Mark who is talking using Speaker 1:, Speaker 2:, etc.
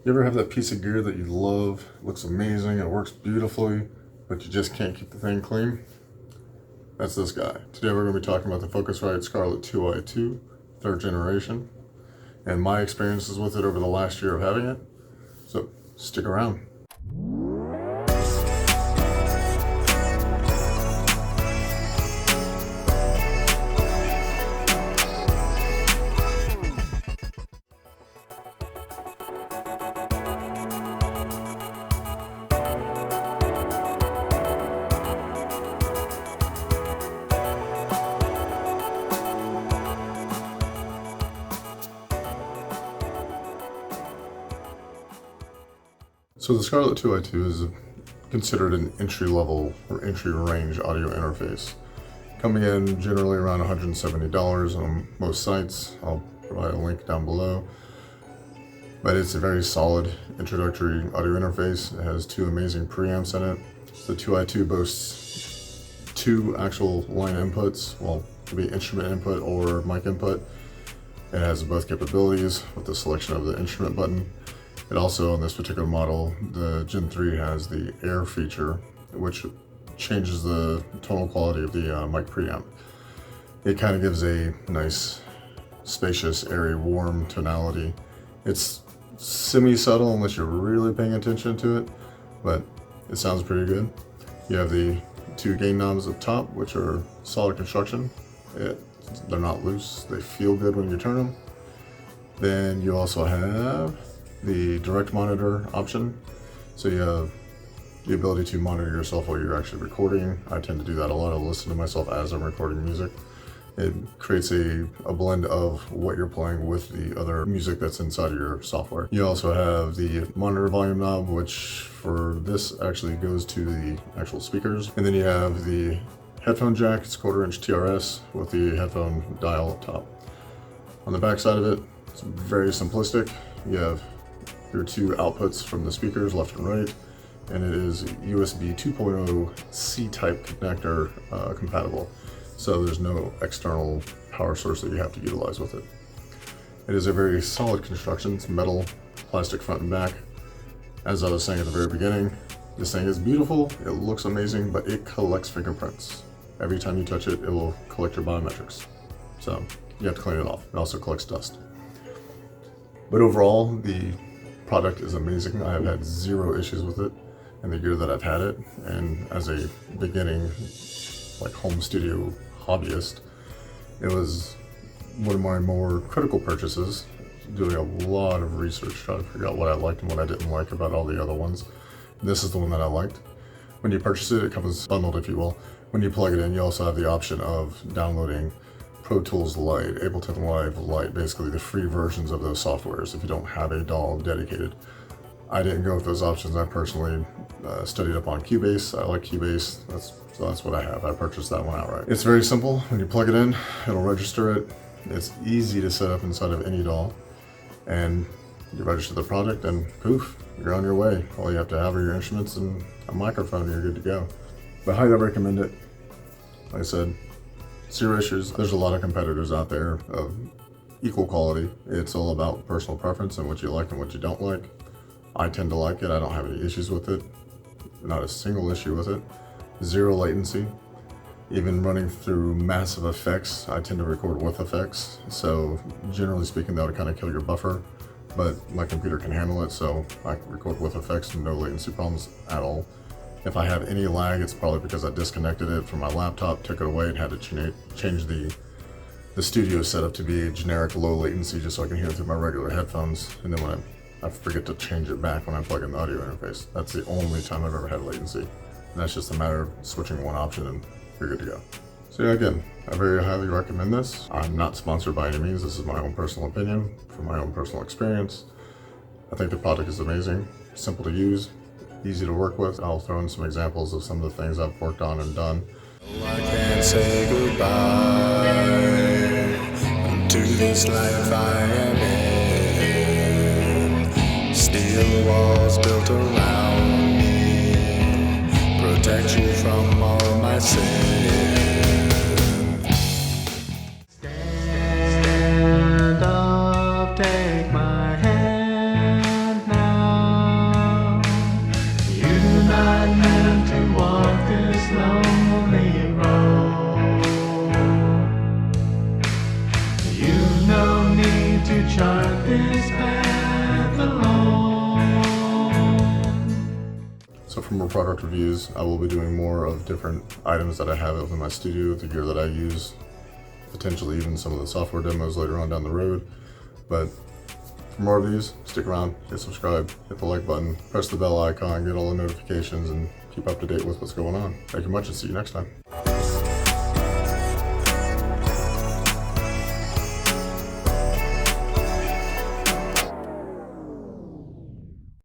Speaker 1: You ever have that piece of gear that you love, it looks amazing, it works beautifully, but you just can't keep the thing clean? That's this guy. Today we're going to be talking about the Focusrite Scarlett 2i2, third generation, and my experiences with it over the last year of having it. So stick around. So the Scarlett 2i2 is considered an entry-level or entry-range audio interface, coming in generally around $170 on most sites. I'll provide a link down below. But it's a very solid introductory audio interface. It has two amazing preamps in it. The 2i2 boasts two actual line inputs. Well, it could be instrument input or mic input. It has both capabilities with the selection of the instrument button. It also, on this particular model, the Gen 3 has the air feature, which changes the tonal quality of the mic preamp. It kind of gives a nice, spacious, airy, warm tonality. It's semi-subtle unless you're really paying attention to it, but it sounds pretty good. You have the two gain knobs up top, which are solid construction. They're not loose. They feel good when you turn them. Then you also have the direct monitor option. So you have the ability to monitor yourself while you're actually recording. I tend to do that a lot. I listen to myself as I'm recording music. It creates a blend of what you're playing with the other music that's inside of your software. You also have the monitor volume knob, which for this actually goes to the actual speakers. And then you have the headphone jack. It's 1/4-inch TRS with the headphone dial up top. On the back side of it, it's very simplistic. You have your two outputs from the speakers, left and right, and it is USB 2.0 C-type connector compatible. So there's no external power source that you have to utilize with it. It is a very solid construction. It's metal, plastic front and back. As I was saying at the very beginning, this thing is beautiful, it looks amazing, but it collects fingerprints. Every time you touch it, it will collect your biometrics. So you have to clean it off. It also collects dust. But overall, the product is amazing. I have had zero issues with it in the year that I've had it. And as a beginning, like home studio hobbyist, it was one of my more critical purchases, doing a lot of research, trying to figure out what I liked and what I didn't like about all the other ones. And this is the one that I liked. When you purchase it, it comes bundled, if you will. When you plug it in, you also have the option of downloading Pro Tools Lite, Ableton Live Lite, basically the free versions of those softwares if you don't have a DAW dedicated. I didn't go with those options. I personally studied up on Cubase. I like Cubase, so that's what I have. I purchased that one outright. It's very simple. When you plug it in, it'll register it. It's easy to set up inside of any DAW, and you register the product and poof, you're on your way. All you have to have are your instruments and a microphone and you're good to go. But highly recommend it. Like I said, zero issues. There's a lot of competitors out there of equal quality. It's all about personal preference and what you like and what you don't like. I tend to like it. I don't have any issues with it. Not a single issue with it. Zero latency. Even running through massive effects, I tend to record with effects. So generally speaking, that would kind of kill your buffer, but my computer can handle it. So I can record with effects and no latency problems at all. If I have any lag, it's probably because I disconnected it from my laptop, took it away, and had to change the studio setup to be a generic low latency just so I can hear it through my regular headphones. And then when I forget to change it back when I plug in the audio interface. That's the only time I've ever had latency. And that's just a matter of switching one option and you're good to go. So yeah, again, I very highly recommend this. I'm not sponsored by any means. This is my own personal opinion from my own personal experience. I think the product is amazing, simple to use, easy to work with. I'll throw in some examples of some of the things I've worked on and done.
Speaker 2: I can't say goodbye to this life I am in. Steel walls built around me protect you from all my sins. Stand up, take my hand now. this path alone.
Speaker 1: So for more product reviews, I will be doing more of different items that I have in my studio, the gear that I use, potentially even some of the software demos later on down the road. But for more of these, stick around, hit subscribe, hit the like button, press the bell icon, get all the notifications, and keep up to date with what's going on. Thank you much and see you next time.